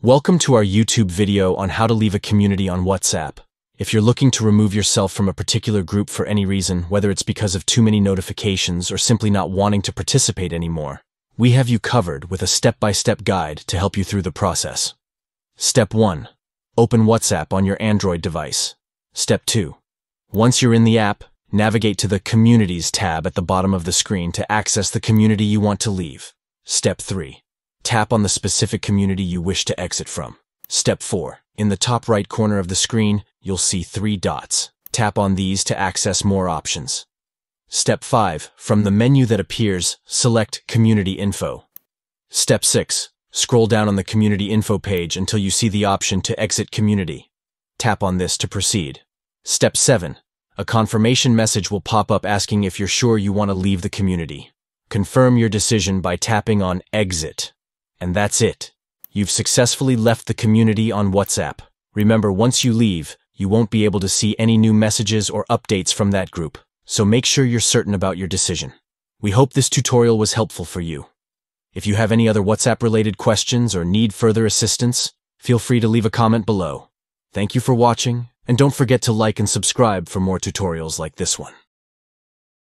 Welcome to our YouTube video on how to leave a community on WhatsApp. If you're looking to remove yourself from a particular group for any reason, whether it's because of too many notifications or simply not wanting to participate anymore, we have you covered with a step-by-step guide to help you through the process. Step 1. Open WhatsApp on your Android device. Step 2. Once you're in the app, navigate to the Communities tab at the bottom of the screen to access the community you want to leave. Step 3. Tap on the specific community you wish to exit from. Step 4. In the top right corner of the screen, you'll see 3 dots. Tap on these to access more options. Step 5. From the menu that appears, select Community Info. Step 6. Scroll down on the Community Info page until you see the option to exit community. Tap on this to proceed. Step 7. A confirmation message will pop up asking if you're sure you want to leave the community. Confirm your decision by tapping on Exit. And that's it. You've successfully left the community on WhatsApp. Remember, once you leave, you won't be able to see any new messages or updates from that group, so make sure you're certain about your decision. We hope this tutorial was helpful for you. If you have any other WhatsApp-related questions or need further assistance, feel free to leave a comment below. Thank you for watching, and don't forget to like and subscribe for more tutorials like this one.